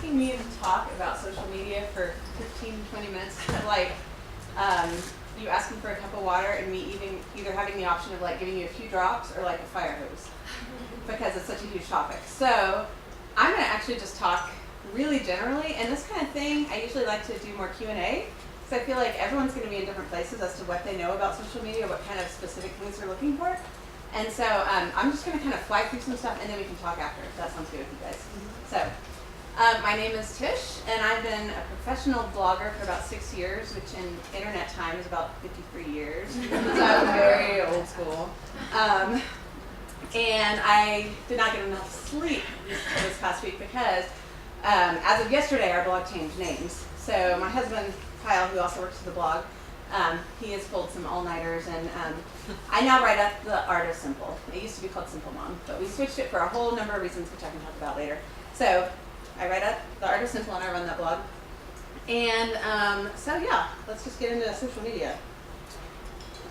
asking me to talk about social media for 15, 20 minutes, like you asking for a cup of water and me either having the option of like giving you a few drops or like a fire hose, because it's such a huge topic. So I'm going to actually just talk really generally, and this kind of thing I usually like to do more Q&A, because I feel like everyone's going to be in different places as to what they know about social media, what kind of specific things they're looking for. And so I'm just going to kind of fly through some stuff, and then we can talk after, if that sounds good with you guys. So my name is Tish, and I've been a professional blogger for about 6 years, which in internet time is about 53 years. So I'm very old school. And I did not get enough sleep this past week because as of yesterday, our blog changed names. So my husband, Kyle, who also works for the blog, he has pulled some all-nighters, and I now write up The Art of Simple. It used to be called Simple Mom, but we switched it for a whole number of reasons, which I can talk about later. So I write up The Art of Simple, and I run that blog. And so yeah, let's just get into social media.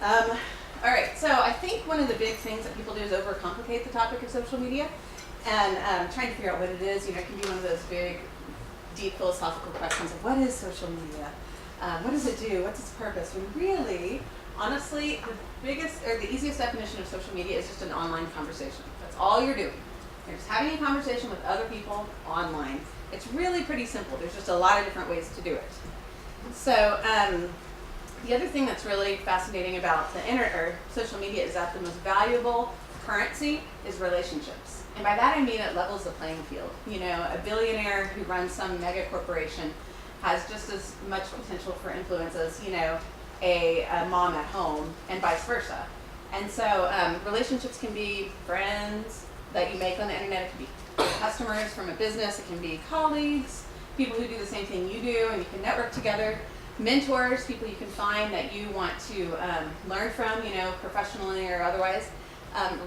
All right, so I think one of the big things that people do is overcomplicate the topic of social media, and trying to figure out what it is. You know, it can be one of those big, deep philosophical questions of what is social media? What does it do? What's its purpose? When really, honestly, the biggest or the easiest definition of social media is just an online conversation. That's all you're doing. You're just having a conversation with other people online. It's really pretty simple. There's just a lot of different ways to do it. So the other thing that's really fascinating about the internet or social media is that the most valuable currency is relationships. And by that I mean it levels the playing field. You know, a billionaire who runs some mega corporation has just as much potential for influence as, you know, a mom at home, and vice versa. And so relationships can be friends that you make on the internet. It can be customers from a business. It can be colleagues, people who do the same thing you do, and you can network together. Mentors, people you can find that you want to learn from, you know, professionally or otherwise.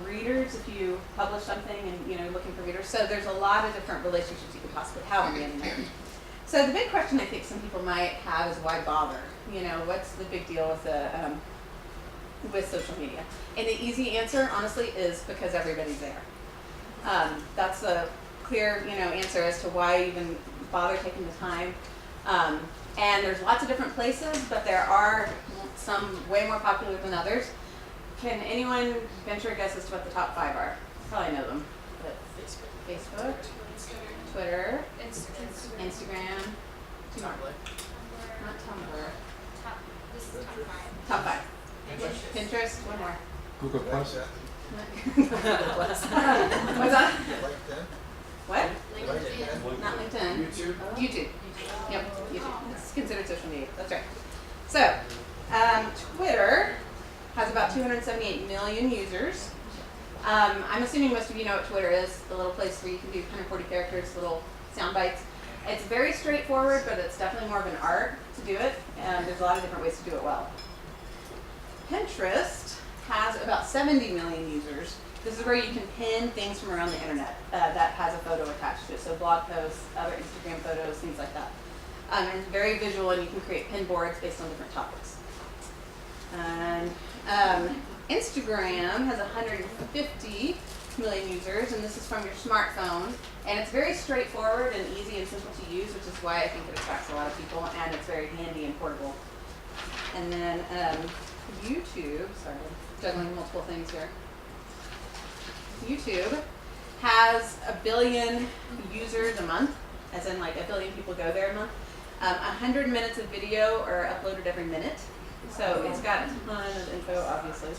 Readers, if you publish something and, you know, looking for readers. So there's a lot of different relationships you can possibly have on the internet. So the big question I think some people might have is why bother? You know, what's the big deal with the with social media? And the easy answer, honestly, is because everybody's there. That's a clear, you know, answer as to why even bother taking the time. And there's lots of different places, but there are some way more popular than others. Can anyone venture a guess as to what the top 5 are? Probably know them. But Facebook, Twitter, Instagram, Tumblr. not Tumblr. This is Top top 5. 5. Pinterest, one more. Google Plus. What's that? What? LinkedIn. Not LinkedIn. YouTube. YouTube. Yep, YouTube. It's considered social media. That's right. So, Twitter has about 278 million users. I'm assuming most of you know what Twitter is, the little place where you can do 140 characters, little sound bites. It's very straightforward, but it's definitely more of an art to do it, and there's a lot of different ways to do it well. Pinterest has about 70 million users. This is where you can pin things from around the internet that has a photo attached to it, so blog posts, other Instagram photos, things like that. And it's very visual, and you can create pin boards based on different topics. And Instagram has 150 million users, and this is from your smartphone. And it's very straightforward and easy and simple to use, which is why I think it attracts a lot of people, and it's very handy and portable. And then YouTube, sorry, juggling multiple things here. YouTube has 1 billion users a month, as in like 1 billion people go there a month. 100 minutes of video are uploaded every minute. So it's got a ton of info, obviously.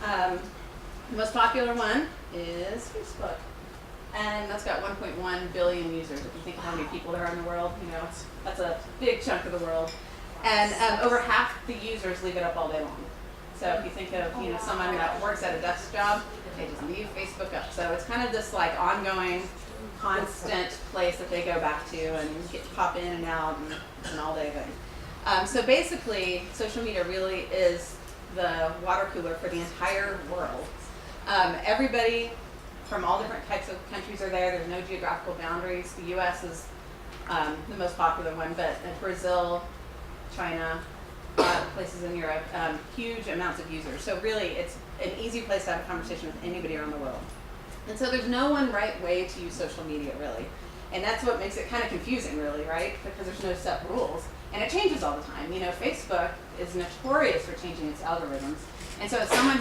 The most popular one is Facebook. And that's got 1.1 billion users. If you think of how many people there are in the world, you know, that's a big chunk of the world. And over half the users leave it up all day long. So if you think of, you know, someone that works at a desk job, they just leave Facebook up. So it's kind of this like ongoing, constant place that they go back to and get to pop in and out, and it's an all-day thing. So basically, social media really is the water cooler for the entire world. Everybody from all different types of countries are there. There's no geographical boundaries. The U.S. is the most popular one, but Brazil, China, places in Europe, huge amounts of users. So really, it's an easy place to have a conversation with anybody around the world. And so there's no one right way to use social media, really. And that's what makes it kind of confusing, really, right? Because there's no set rules. And it changes all the time. You know, Facebook is notorious for changing its algorithms. And so as someone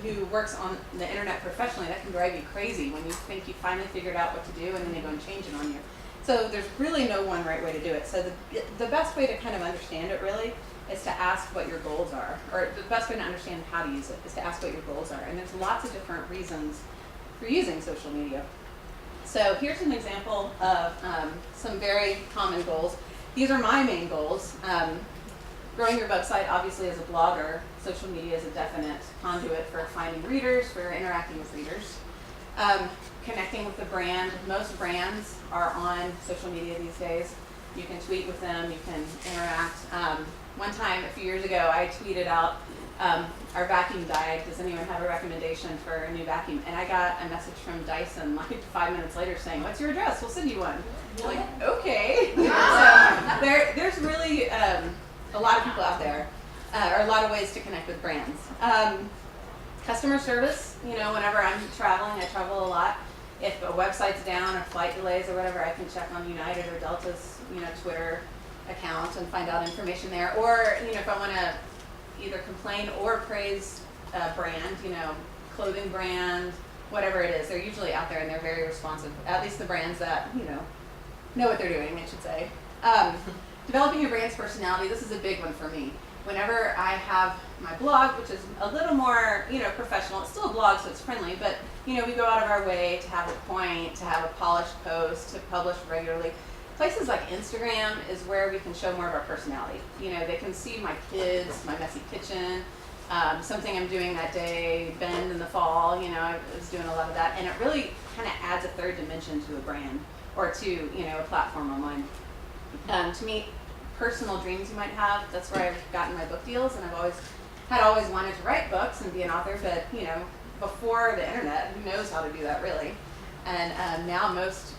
who works on the internet professionally, that can drive you crazy when you think you finally figured out what to do and then they go and change it on you. So there's really no one right way to do it. So the best way to kind of understand it really is to ask what your goals are. Or the best way to understand how to use it is to ask what your goals are. And there's lots of different reasons for using social media. So here's an example of some very common goals. These are my main goals. Growing your website, obviously, as a blogger, social media is a definite conduit for finding readers, for interacting with readers. Connecting with the brand. Most brands are on social media these days. You can tweet with them, you can interact. One time, a few years ago, I tweeted out our vacuum died. Does anyone have a recommendation for a new vacuum? And I got a message from Dyson like 5 minutes later saying, "What's your address? We'll send you one." I'm like, okay. So there's really a lot of people out there, or a lot of ways to connect with brands. Customer service, you know, whenever I'm traveling, I travel a lot. If a website's down or flight delays or whatever, I can check on United or Delta's, you know, Twitter account and find out information there. Or, you know, if I want to either complain or praise a brand, you know, clothing brand, whatever it is, they're usually out there and they're very responsive. At least the brands that, you know what they're doing, I should say. Developing your brand's personality, this is a big one for me. Whenever I have my blog, which is a little more, you know, professional, it's still a blog, so it's friendly, but, you know, we go out of our way to have a point, to have a polished post, to publish regularly. Places like Instagram is where we can show more of our personality. You know, they can see my kids, my messy kitchen, something I'm doing that day, bend in the fall, you know, I was doing a lot of that, and it really kind of adds a third dimension to a brand, or to, you know, a platform online. To meet personal dreams you might have, that's where I've gotten my book deals, and I've always wanted to write books and be an author, but, you know, before the internet, who knows how to do that really? And now most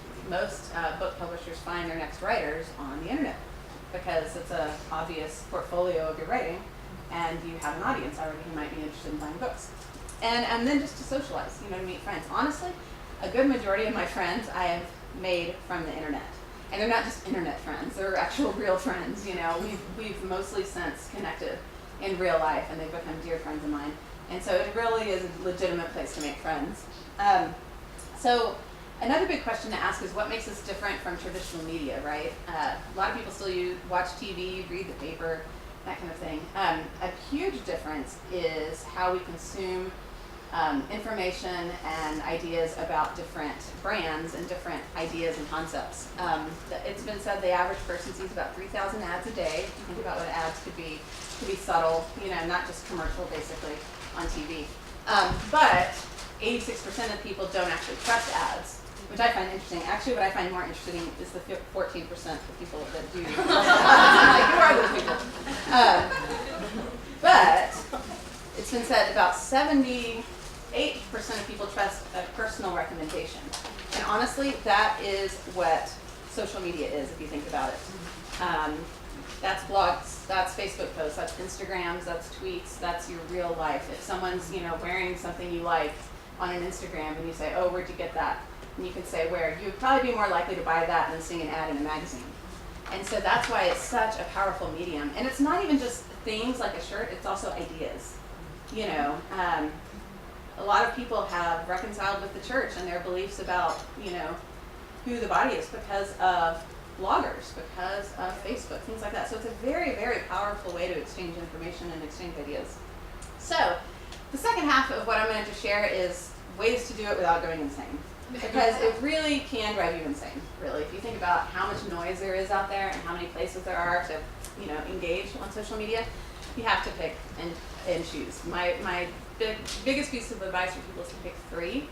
book publishers find their next writers on the internet because it's an obvious portfolio of your writing, and you have an audience already who might be interested in buying books. And then just to socialize, you know, to meet friends. Honestly, a good majority of my friends I have made from the internet. And they're not just internet friends, they're actual real friends, you know. We've mostly since connected in real life, and they've become dear friends of mine. And so it really is a legitimate place to make friends. So another big question to ask is what makes us different from traditional media, right? A lot of people still watch TV, read the paper, that kind of thing. A huge difference is how we consume information and ideas about different brands and different ideas and concepts. It's been said the average person sees about 3,000 ads a day. If you think about what ads could be subtle, you know, not just commercial, basically, on TV. But 86% of people don't actually trust ads, which I find interesting. Actually, what I find more interesting is the 14% of people that do. Like, who are those people? But it's been said about 78% of people trust a personal recommendation. And honestly, that is what social media is, if you think about it. That's blogs, that's Facebook posts, that's Instagrams, that's tweets, that's your real life. If someone's, you know, wearing something you like on an Instagram and you say, "Oh, where'd you get that?" And you can say where, you would probably be more likely to buy that than seeing an ad in a magazine. And so that's why it's such a powerful medium. And it's not even just things like a shirt, it's also ideas. You know, a lot of people have reconciled with the church and their beliefs about, you know, who the body is because of bloggers, because of Facebook, things like that. So it's a very, very powerful way to exchange information and exchange ideas. So the second half of what I'm going to share is ways to do it without going insane. Because it really can drive you insane, really. If you think about how much noise there is out there and how many places there are to, you know, engage on social media, you have to pick and choose. My biggest piece of advice for people is to pick 3.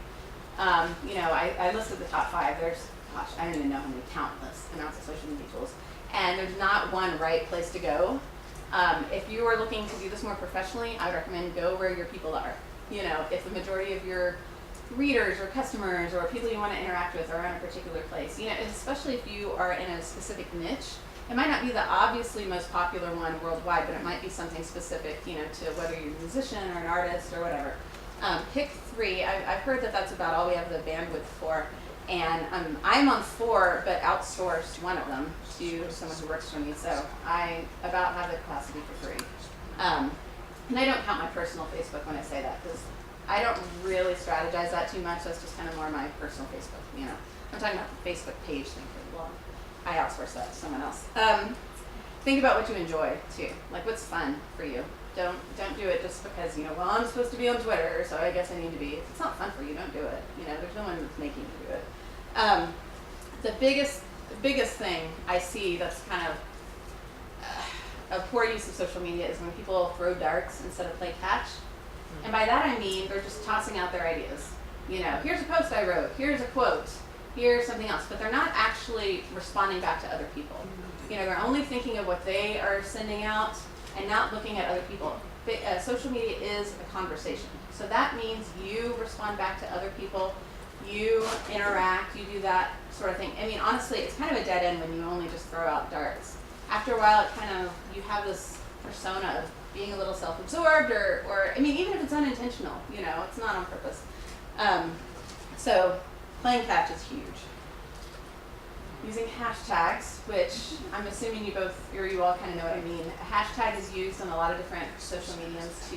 You know, I listed the top 5. There's, gosh, I don't even know how many countless amounts of social media tools. And there's not one right place to go. If you are looking to do this more professionally, I would recommend go where your people are. You know, if the majority of your readers or customers or people you want to interact with are in a particular place, you know, especially if you are in a specific niche, it might not be the obviously most popular one worldwide, but it might be something specific, you know, to whether you're a musician or an artist or whatever. Pick 3. I've heard that that's about all we have the bandwidth for. And I'm on 4, but outsourced one of them to someone who works for me. So I about have the capacity for 3. And I don't count my personal Facebook when I say that, because I don't really strategize that too much. That's just kind of more my personal Facebook, you know. I'm talking about the Facebook page thing for the blog. I outsource that to someone else. Think about what you enjoy too. Like, what's fun for you. Don't do it just because, you know, well, I'm supposed to be on Twitter, so I guess I need to be. If it's not fun for you, don't do it. You know, there's no one that's making you do it. The biggest thing I see that's kind of a poor use of social media is when people throw darts instead of play catch. And by that I mean they're just tossing out their ideas. You know, here's a post I wrote, here's a quote, here's something else, but they're not actually responding back to other people. You know, they're only thinking of what they are sending out and not looking at other people. Social media is a conversation. So that means you respond back to other people, you interact, you do that sort of thing. I mean, honestly, it's kind of a dead end when you only just throw out darts. After a while, it kind of, you have this persona of being a little self-absorbed or I mean, even if it's unintentional, you know, it's not on purpose. So playing catch is huge. Using hashtags, which I'm assuming you all kind of know what I mean. A hashtag is used in a lot of different social mediums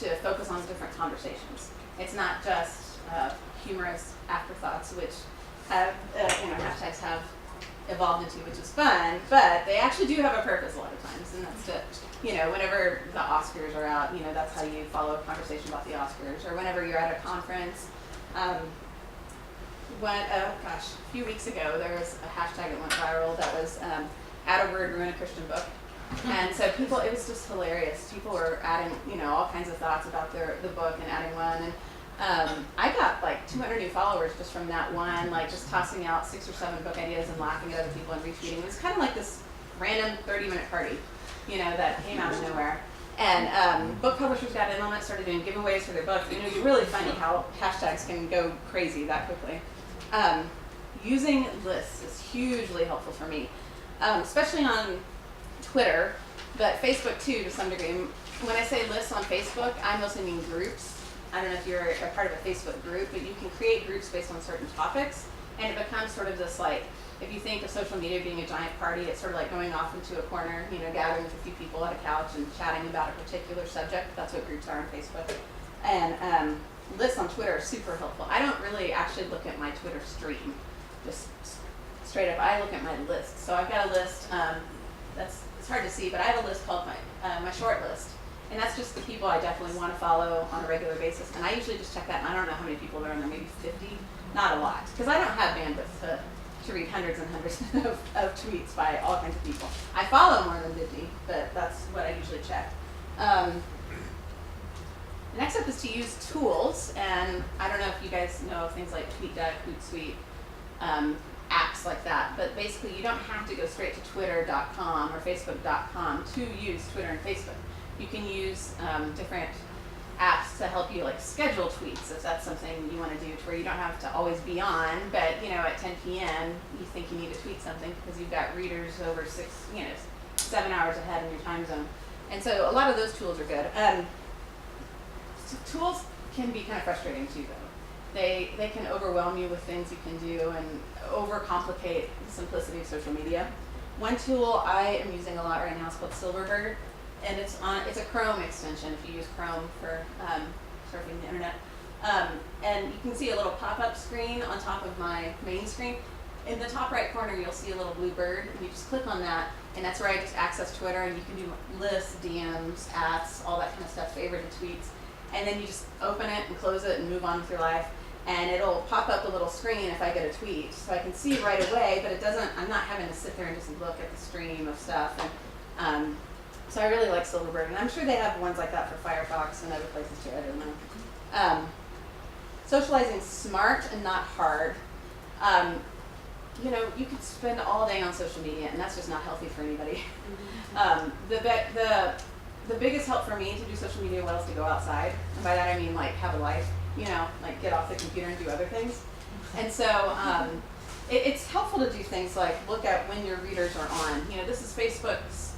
to focus on different conversations. It's not just humorous afterthoughts, which hashtags have evolved into, which is fun, but they actually do have a purpose a lot of times, and that's to, you know, whenever the Oscars are out, you know, that's how you follow a conversation about the Oscars, or whenever you're at a conference. A few weeks ago, there was a hashtag that went viral that was add a word, ruin a Christian book. And so it was just hilarious. People were adding, you know, all kinds of thoughts about the book and adding one. And I got like 200 new followers just from that one, like just tossing out 6 or 7 book ideas and laughing at other people and retweeting. It was kind of like this random 30-minute party, you know, that came out of nowhere. And book publishers got in on it, started doing giveaways for their books. You know, it's really funny how hashtags can go crazy that quickly. Using lists is hugely helpful for me, especially on Twitter, but Facebook too to some degree. When I say lists on Facebook, I mostly mean groups. I don't know if you're a part of a Facebook group, but you can create groups based on certain topics, and it becomes sort of this, like, if you think of social media being a giant party, it's sort of like going off into a corner, you know, gathering with a few people at a couch and chatting about a particular subject. That's what groups are on Facebook. And lists on Twitter are super helpful. I don't really actually look at my Twitter stream, just straight up. I look at my list. So I've got a list, it's hard to see, but I have a list called my short list. And that's just the people I definitely want to follow on a regular basis. And I usually just check that, and I don't know how many people are on there, maybe 50, not a lot. Because I don't have bandwidth to read hundreds and hundreds of tweets by all kinds of people. I follow more than 50, but that's what I usually check. Next up is to use tools, and I don't know if you guys know of things like TweetDeck, Hootsuite, apps like that, but basically you don't have to go straight to twitter.com or facebook.com to use Twitter and Facebook. You can use different apps to help you, like, schedule tweets if that's something you want to do, to where you don't have to always be on, but, you know, at 10 p.m. you think you need to tweet something because you've got readers over 7 hours ahead in your time zone. And so a lot of those tools are good. Tools can be kind of frustrating too, though. They can overwhelm you with things you can do and overcomplicate the simplicity of social media. One tool I am using a lot right now is called Silverbird, and it's a Chrome extension if you use Chrome for surfing the internet. And you can see a little pop-up screen on top of my main screen. In the top right corner, you'll see a little blue bird, and you just click on that, and that's where I just access Twitter, and you can do lists, DMs, ads, all that kind of stuff, favorited tweets. And then you just open it and close it and move on with your life. And it'll pop up a little screen if I get a tweet. So I can see right away, but I'm not having to sit there and just look at the stream of stuff. And so I really like Silverbird. And I'm sure they have ones like that for Firefox and other places too, I don't know. Socializing smart and not hard. You know, you could spend all day on social media, and that's just not healthy for anybody. The biggest help for me to do social media well is to go outside. And by that I mean, like, have a life, you know, like get off the computer and do other things. And so it's helpful to do things like look at when your readers are on. You know, this is Facebook's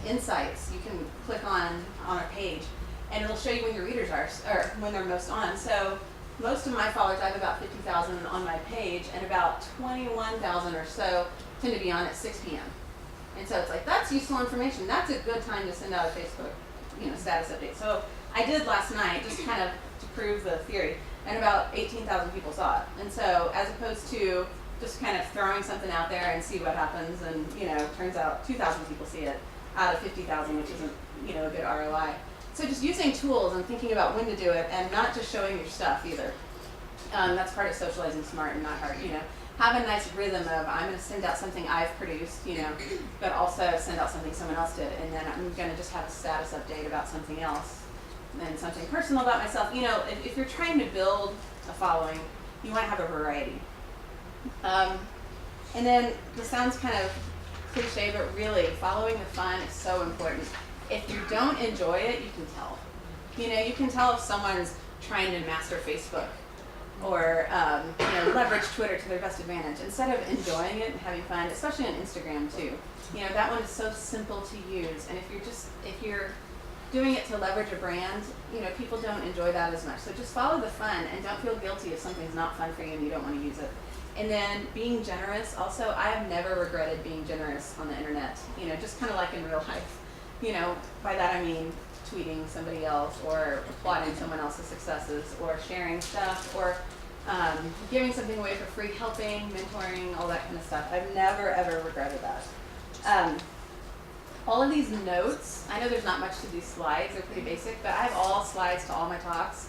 insights. You can click on a page, and it'll show you when your readers are, or when they're most on. So most of my followers, I have about 50,000 on my page, and about 21,000 or so tend to be on at 6 p.m. And so it's like, that's useful information. That's a good time to send out a Facebook, status update. So I did last night, just kind of to prove the theory, and about 18,000 people saw it. And so as opposed to just kind of throwing something out there and see what happens, and turns out 2,000 people see it out of 50,000, which isn't a good ROI. So just using tools and thinking about when to do it, and not just showing your stuff either. That's part of socializing smart and not hard. Have a nice rhythm of, I'm going to send out something I've produced, but also send out something someone else did, and then I'm going to just have a status update about something else, and then something personal about myself. If you're trying to build a following, you want to have a variety. And then this sounds kind of cliche, but really, following the fun is so important. If you don't enjoy it, you can tell. You can tell if someone's trying to master Facebook or leverage Twitter to their best advantage instead of enjoying it and having fun, especially on Instagram too. That one is so simple to use, and if you're doing it to leverage a brand, people don't enjoy that as much. So just follow the fun and don't feel guilty if something's not fun for you and you don't want to use it. And then being generous. Also, I have never regretted being generous on the internet. Just kind of like in real life. By that I mean tweeting somebody else, or applauding someone else's successes, or sharing stuff, or giving something away for free, helping, mentoring, all that kind of stuff. I've never ever regretted that. All of these notes, I know there's not much to these slides, they're pretty basic, but I have all slides to all my talks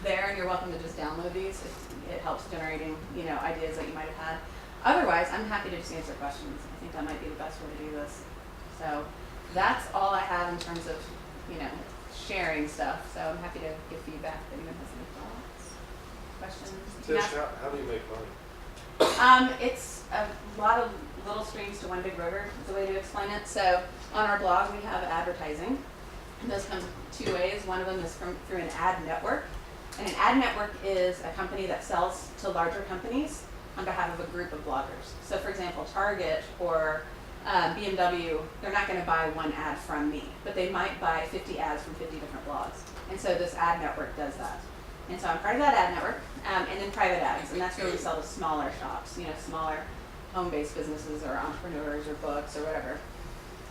there, and you're welcome to just download these if it helps generating ideas that you might have had. Otherwise, I'm happy to just answer questions. I think that might be the best way to do this. So that's all I have in terms of sharing stuff. So I'm happy to give feedback if anyone has any thoughts, questions. Tish, how do you make money? It's a lot of little streams to one big river is the way to explain it. So on our blog we have advertising. And those come two ways. One of them is through an ad network. And an ad network is a company that sells to larger companies on behalf of a group of bloggers. So for example, Target or BMW, they're not going to buy one ad from me, but they might buy 50 ads from 50 different blogs. And so this ad network does that. And so I'm part of that ad network, and then private ads, and that's where we sell to smaller shops, smaller home-based businesses or entrepreneurs or books or whatever.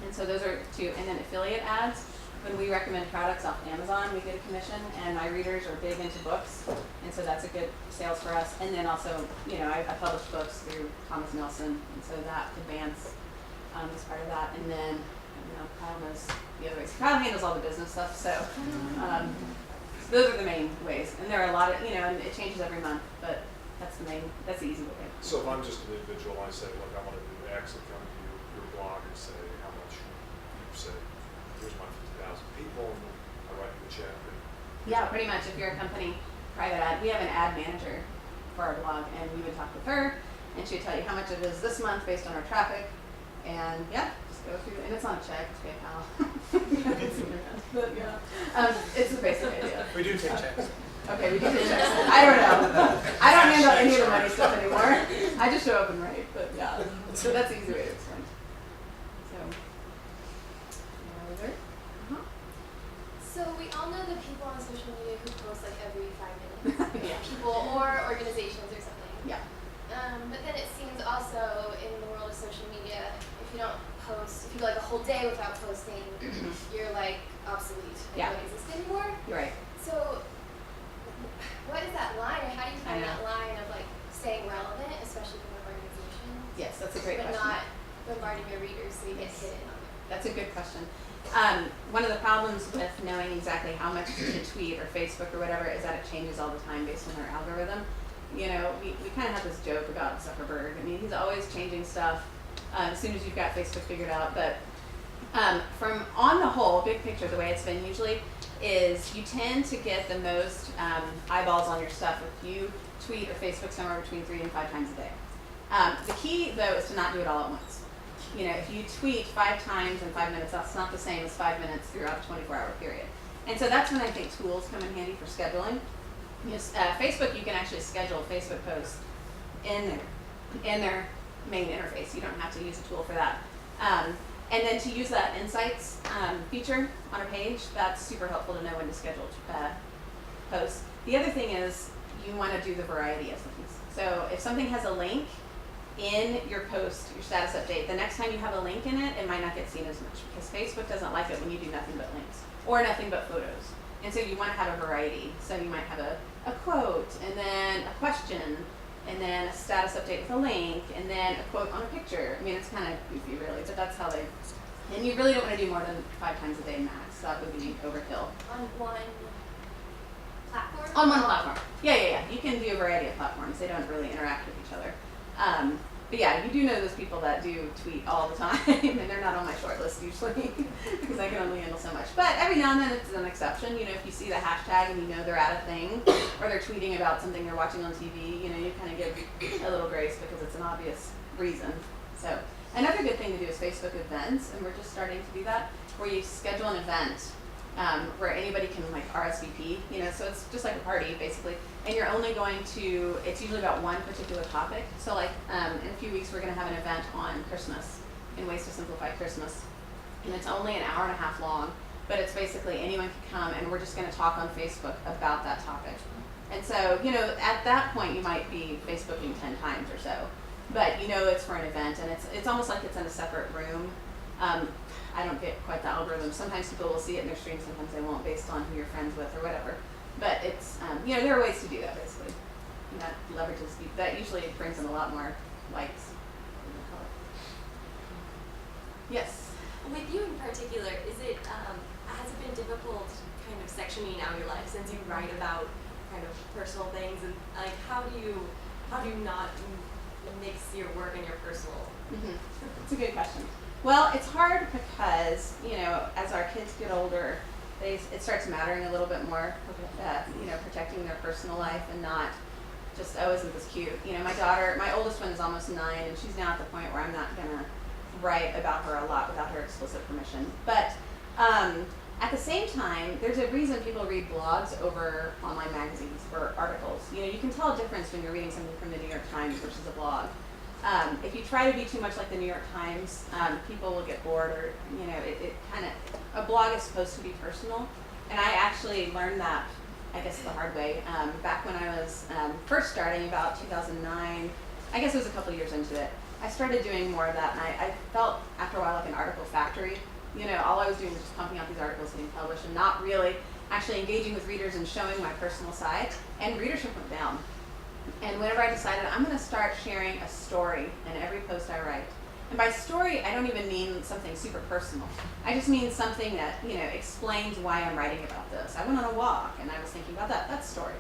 And so those are two. And then affiliate ads. When we recommend products off Amazon, we get a commission, and my readers are big into books, and so that's a good sales for us. And then also, I publish books through Thomas Nelson, and so that advance is part of that. And then, Kyle knows the other ways. Kyle handles all the business stuff, so those are the main ways. And there are a lot of, and it changes every month, but that's the easy way. So if I'm just an individual, I say, look, I want to do X, and come to your blog and say how much you say. Here's my 50,000 people, and I write you a check. Yeah, pretty much. If you're a company, private ad, we have an ad manager for our blog, and we would talk with her, and she would tell you how much it is this month based on our traffic, and just go through, and it's on a check, it's PayPal. But it's the basic idea. We do take checks. Okay, we do take checks. I don't know. I don't handle any of the money stuff anymore. I just show up and write, but yeah. So that's the easy way to explain. So we all know the people on social media who post like every 5 minutes. Yeah. People or organizations or something. Yeah. But then it seems also in the world of social media, if you don't post, if you go like a whole day without posting, you're like obsolete. Like, Yeah. you don't exist anymore. You're right. So what is that line, or how do you find that line of like staying relevant, especially from an organization? Yes, that's a great but question. not bombarding your readers so you get hidden on it. That's a good question. One of the problems with knowing exactly how much to tweet or Facebook or whatever is that it changes all the time based on their algorithm. We kind of have this joke about Zuckerberg. I mean, he's always changing stuff as soon as you've got Facebook figured out. But from on the whole, big picture, the way it's been usually is you tend to get the most eyeballs on your stuff if you tweet or Facebook somewhere between 3 and 5 times a day. The key, though, is to not do it all at once. If you tweet 5 times in 5 minutes, that's not the same as 5 minutes throughout a 24-hour period. And so that's when I think tools come in handy for scheduling. Facebook, you can actually schedule Facebook posts in their main interface. You don't have to use a tool for that. And then to use that insights feature on a page, that's super helpful to know when to schedule posts. The other thing is you want to do the variety of things. So if something has a link in your post, your status update, the next time you have a link in it, it might not get seen as much because Facebook doesn't like it when you do nothing but links or nothing but photos. And so you want to have a variety. So you might have a quote and then a question and then a status update with a link and then a quote on a picture. I mean, it's kind of goofy really, but that's how they, and you really don't want to do more than 5 times a day max. That would be overkill. On one platform? On one platform. Yeah. You can do a variety of platforms. They don't really interact with each other. But yeah, you do know those people that do tweet all the time, and they're not on my short list usually because I can only handle so much. But every now and then it's an exception. You know, if you see the hashtag and you know they're at a thing, or they're tweeting about something they're watching on TV, you know, you kind of give a little grace because it's an obvious reason. So another good thing to do is Facebook events, and we're just starting to do that, where you schedule an event where anybody can like RSVP, you know, so it's just like a party basically, and you're only going to, it's usually about one particular topic. So like in a few weeks we're going to have an event on Christmas and ways to simplify Christmas, and it's only an hour and a half long, but it's basically anyone can come and we're just going to talk on Facebook about that topic. And so, you know, at that point you might be Facebooking 10 times or so, but you know it's for an event, and it's almost like it's in a separate room. I don't get quite the algorithm. Sometimes people will see it in their stream, sometimes they won't, based on who you're friends with or whatever. But it's, you know, there are ways to do that basically. And that leverages, that usually brings in a lot more likes. Yes? With you in particular, is it, has it been difficult kind of sectioning out your life since you write about kind of personal things, and like how do you not mix your work and your personal? It's a good question. Well, it's hard because, you know, as our kids get older, it starts mattering a little bit more, you know, protecting their personal life and not just, oh, isn't this cute? You know, my daughter, my oldest one is almost 9, and she's now at the point where I'm not going to write about her a lot without her explicit permission. But at the same time, there's a reason people read blogs over online magazines or articles. You know, you can tell a difference when you're reading something from the New York Times versus a blog. If you try to be too much like the New York Times, people will get bored, or, you know, it kind of, a blog is supposed to be personal. And I actually learned that, I guess, the hard way. Back when I was first starting, about 2009, I guess it was a couple years into it, I started doing more of that, and I felt after a while like an article factory. You know, all I was doing was just pumping out these articles getting published and not really actually engaging with readers and showing my personal side, and readership went down. And whenever I decided I'm going to start sharing a story in every post I write, and by story I don't even mean something super personal. I just mean something that, you know, explains why I'm writing about this. I went on a walk and I was thinking about that. That's story.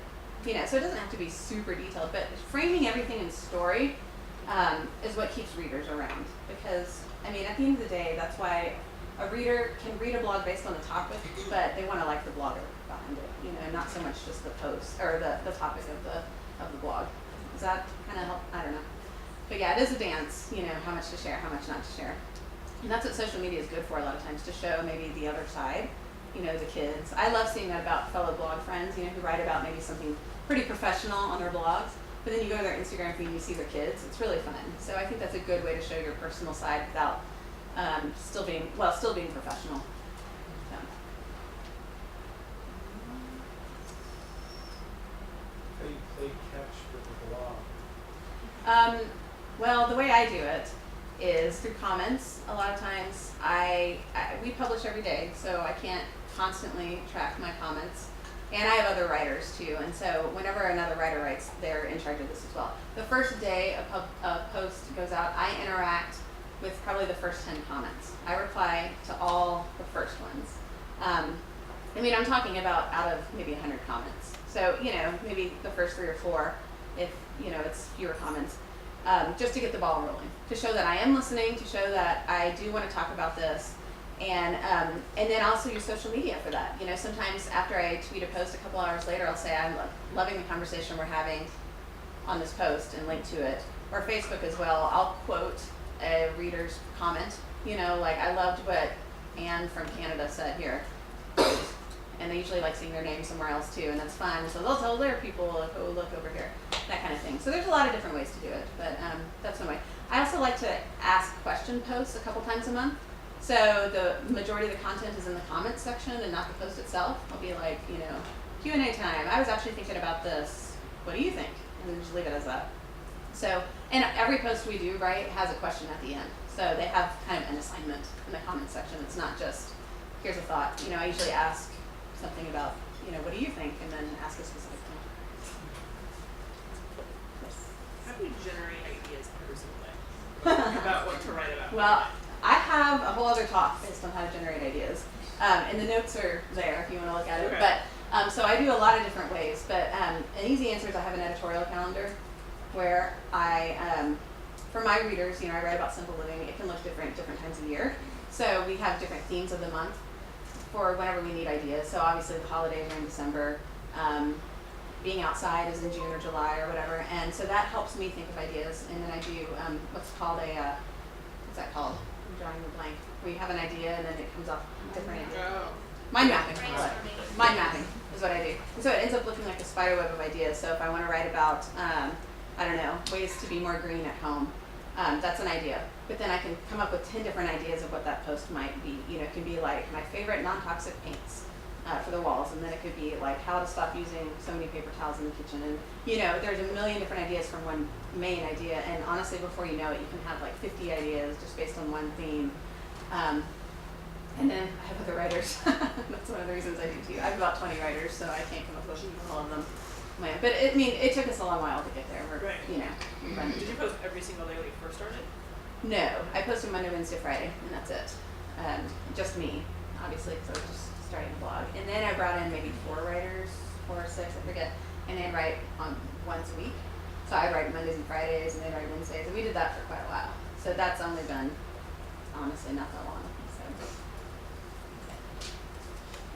You know, so it doesn't have to be super detailed, but framing everything in story is what keeps readers around. Because, I mean, at the end of the day, that's why a reader can read a blog based on the topic, but they want to like the blogger behind it. You know, not so much just the post or the topic of the blog. Does that kind of help? I don't know. But yeah, it is a dance, you know, how much to share, how much not to share. And that's what social media is good for a lot of times, to show maybe the other side, you know, the kids. I love seeing that about fellow blog friends, you know, who write about maybe something pretty professional on their blogs, but then you go to their Instagram feed and you see their kids. It's really fun. So I think that's a good way to show your personal side without still being professional. So. How do you play catch with the blog? Well, the way I do it is through comments. A lot of times we publish every day, so I can't constantly track my comments. And I have other writers too, and so whenever another writer writes, they're in charge of this as well. The first day a post goes out, I interact with probably the first 10 comments. I reply to all the first ones. I mean, I'm talking about out of maybe 100 comments. So, you know, maybe the first 3 or 4, if, you know, it's fewer comments, just to get the ball rolling, to show that I am listening, to show that I do want to talk about this, and then also use social media for that. You know, sometimes after I tweet a post, a couple hours later, I'll say I'm loving the conversation we're having on this post and link to it, or Facebook as well. I'll quote a reader's comment. You know, like, I loved what Anne from Canada said here. And they usually like seeing their name somewhere else too, and that's fun. So they'll tell their people, like, oh, look over here, that kind of thing. So there's a lot of different ways to do it, but that's one way. I also like to ask question posts a couple times a month. So the majority of the content is in the comments section and not the post itself. I'll be like, you know, Q&A time. I was actually thinking about this. What do you think? And then just leave it as that. So, and every post we do, right, has a question at the end. So they have kind of an assignment in the comment section. It's not just, here's a thought. You know, I usually ask something about, you know, what do you think? And then ask a specific thing. Yes. How do you generate ideas personally about what to write about? Well, I have a whole other talk based on how to generate ideas. And the notes are there if you want to look at it. Okay. But so I do a lot of different ways. But an easy answer is I have an editorial calendar where I, for my readers, you know, I write about simple living. It can look different times of year. So we have different themes of the month for whenever we need ideas. So obviously the holidays are in December. Being outside is in June or July or whatever. And so that helps me think of ideas. And then I do what's called a, what's that called? I'm drawing a blank. Where you have an idea and then it comes off different ideas. Oh. Mind mapping. Brainstorming. Mind mapping is what I do. And so it ends up looking like a spider web of ideas. So if I want to write about, I don't know, ways to be more green at home, that's an idea. But then I can come up with 10 different ideas of what that post might be. You know, it can be like my favorite non-toxic paints for the walls. And then it could be like how to stop using so many paper towels in the kitchen. And, you know, there's a million different ideas from one main idea. And honestly, before you know it, you can have like 50 ideas just based on one theme. And then I have other writers. That's one of the reasons I do too. I have about 20 writers, so I can't come up with all of them. But I mean, it took us a long while to get there. We're, Right. you know, we're running. Did you post every single day when you first started? No, I posted Monday, Wednesday, Friday, and that's it. Just me, obviously, because I was just starting a blog. And then I brought in maybe 4 writers, 4 or 6, I forget, and they'd write on once a week. So I'd write Mondays and Fridays, and they'd write Wednesdays, and we did that for quite a while. So that's only been, honestly, not that long. So.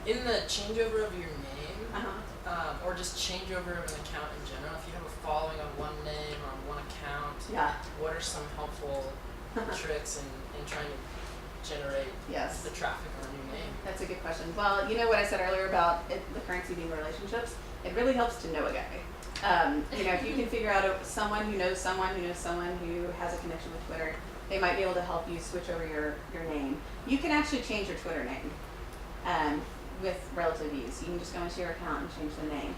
In the changeover of your name, Uh-huh. or just changeover of an account in general, if you have a following on one name or on one account, Yeah. what are some helpful tricks in trying to generate Yes. the traffic on a new name? That's a good question. Well, you know what I said earlier about the currency being relationships? It really helps to know a guy. You know, if you can figure out someone who knows someone who knows someone who has a connection with Twitter, they might be able to help you switch over your name. You can actually change your Twitter name with relative ease. You can just go into your account and change the name.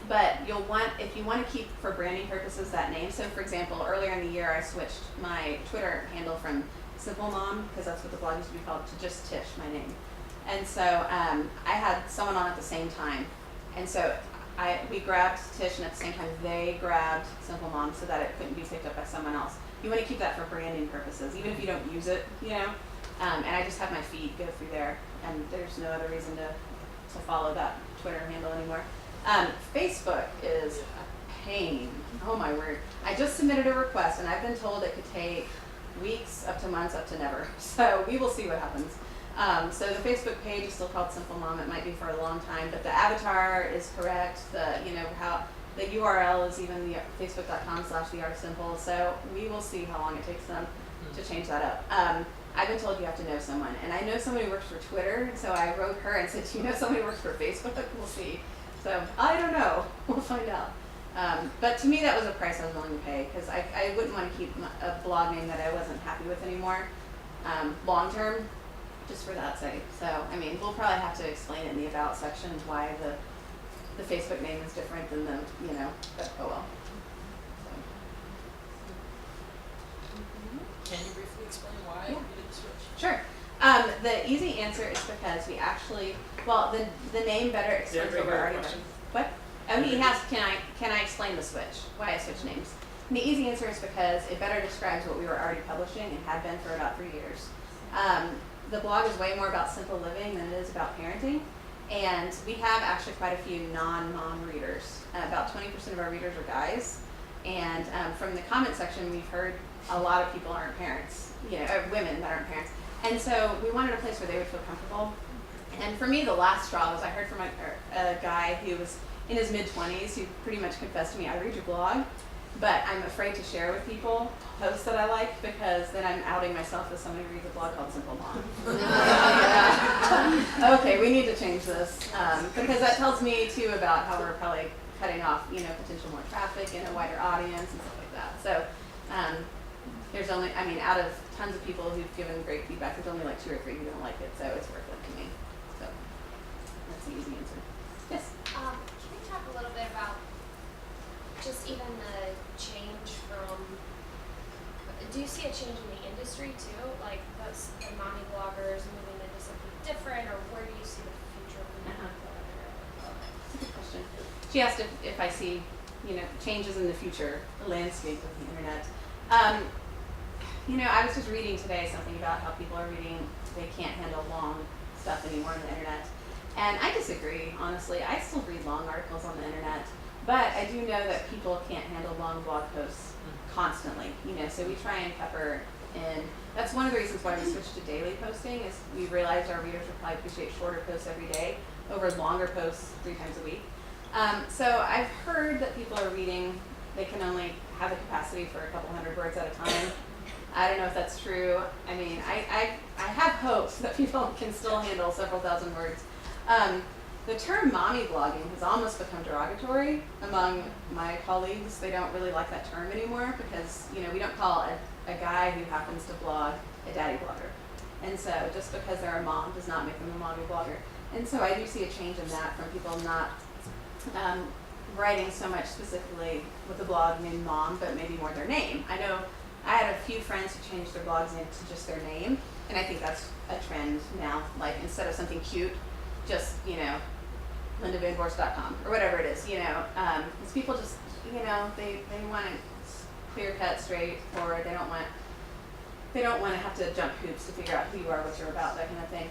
But you'll want, if you want to keep for branding purposes that name. So for example, earlier in the year I switched my Twitter handle from Simple Mom, because that's what the blog used to be called, to just Tish, my name. And so I had someone on at the same time. And so we grabbed Tish, and at the same time they grabbed Simple Mom so that it couldn't be picked up by someone else. You want to keep that for branding purposes, even if you don't use it, you know. And I just have my feed go through there, and there's no other reason to follow that Twitter handle anymore. Facebook is a pain. Oh my word. I just submitted a request, and I've been told it could take weeks, up to months, up to never. So we will see what happens. So the Facebook page is still called Simple Mom. It might be for a long time, but the avatar is correct. How the URL is even the facebook.com/theartofsimple. So we will see how long it takes them to change that up. I've been told you have to know someone, and I know somebody who works for Twitter, so I wrote her and said, do you know somebody who works for Facebook? We'll see. So I don't know. We'll find out. But to me, that was a price I was willing to pay, because I wouldn't want to keep a blog name that I wasn't happy with anymore long term, just for that sake. So, I mean, we'll probably have to explain it in the About section why the Facebook name is different than the, you know, but oh well. Can you briefly explain why Yeah. you did the switch? Sure. The easy answer is because we actually, well, the name better explains what we're already doing. What? Oh, he asked, can I explain the switch? Why I switched names? And the easy answer is because it better describes what we were already publishing and had been for about 3 years. The blog is way more about simple living than it is about parenting. And we have actually quite a few non-mom readers. About 20% of our readers are guys. And from the comment section, we've heard a lot of people aren't parents, you know, women that aren't parents. And so we wanted a place where they would feel comfortable. And for me, the last straw was I heard from a guy who was in his mid-20s who pretty much confessed to me, I read your blog, but I'm afraid to share with people posts that I like, because then I'm outing myself as somebody who reads a blog called Simple Mom. Okay, we need to change this, because that tells me too about how we're probably cutting off, you know, potential more traffic and a wider audience and stuff like that. So there's only, I mean, out of tons of people who've given great feedback, there's only like 2 or 3 who don't like it, so it's worth it to me. So that's the easy answer. Yes. Can we talk a little bit about just even the change from, do you see a change in the industry too? Like the mommy bloggers moving into something different, or where do you see the future of the mommy blogger? That's a good question. She asked if I see, changes in the future, the landscape of the internet. I was just reading today something about how people are reading, they can't handle long stuff anymore on the internet. And I disagree, honestly. I still read long articles on the internet, but I do know that people can't handle long blog posts constantly, so we try and pepper in. That's one of the reasons why we switched to daily posting, is we realized our readers would probably appreciate shorter posts every day over longer posts 3 times a week. So I've heard that people are reading, they can only have the capacity for a couple hundred words at a time. I don't know if that's true. I mean, I have hopes that people can still handle several thousand words. The term mommy blogging has almost become derogatory among my colleagues. They don't really like that term anymore because, we don't call a guy who happens to blog a daddy blogger. And so just because they're a mom does not make them a mommy blogger. And so I do see a change in that from people not writing so much specifically with the blog named mom, but maybe more their name. I know I had a few friends who changed their blogs name to just their name, and I think that's a trend now. Like instead of something cute, just, lindavanvorst.com or whatever it is, because people just, they want it clear cut, straightforward. They don't want to have to jump hoops to figure out who you are, what you're about, that kind of thing.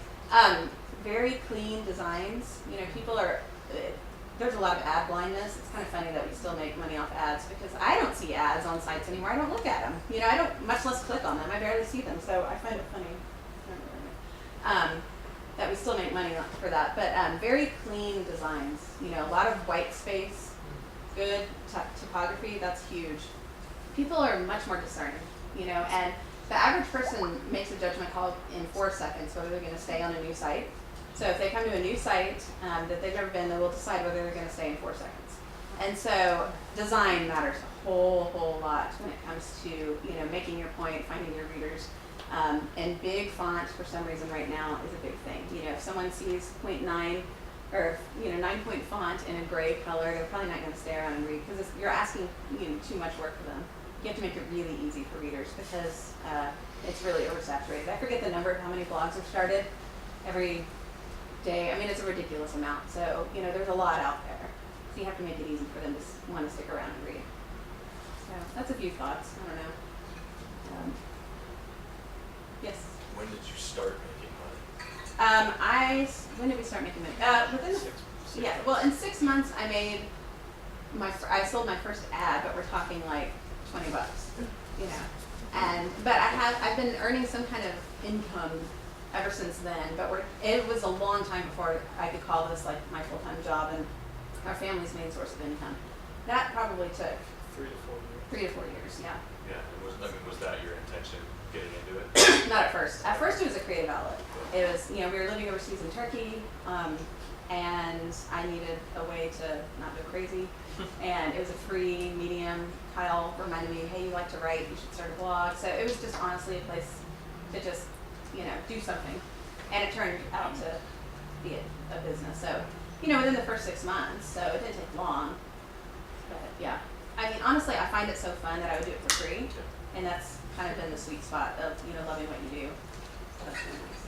Very clean designs. People are, there's a lot of ad blindness. It's kind of funny that we still make money off ads because I don't see ads on sites anymore. I don't look at them. I don't, much less click on them. I barely see them. So I find it funny that we still make money for that. But very clean designs. A lot of white space, good typography. That's huge. People are much more discerning, and the average person makes a judgment call in 4 seconds whether they're going to stay on a new site. So if they come to a new site that they've never been, they will decide whether they're going to stay in 4 seconds. And so design matters a whole lot when it comes to making your point, finding your readers. And big font for some reason right now is a big thing. If someone sees 0.9 or 9-point font in a gray color, they're probably not going to stay around and read because you're asking too much work for them. You have to make it really easy for readers because it's really oversaturated. I forget the number of how many blogs are started every day. I mean, it's a ridiculous amount. So, there's a lot out there. So you have to make it easy for them to want to stick around and read. So that's a few thoughts. I don't know. Yes? When did you start making money? When did we start making money? Within in 6 months I made I sold my first ad, but we're talking like $20, but I've been earning some kind of income ever since then, but it was a long time before I could call this like my full-time job and our family's main source of income. That probably took 3 to 4 years. 3 to 4 years, yeah. Yeah, and was that your intention getting into it? Not at first. At first it was a creative outlet. It was, we were living overseas in Turkey, and I needed a way to not go crazy. And it was a free medium. Kyle reminded me, hey, you like to write, you should start a blog. So it was just honestly a place to just, do something. And it turned out to be a business. So, within the first 6 months, so it didn't take long. But yeah, I mean, honestly, I find it so fun that I would do it for free. And that's kind of been the sweet spot of, loving what you do. So that's really nice.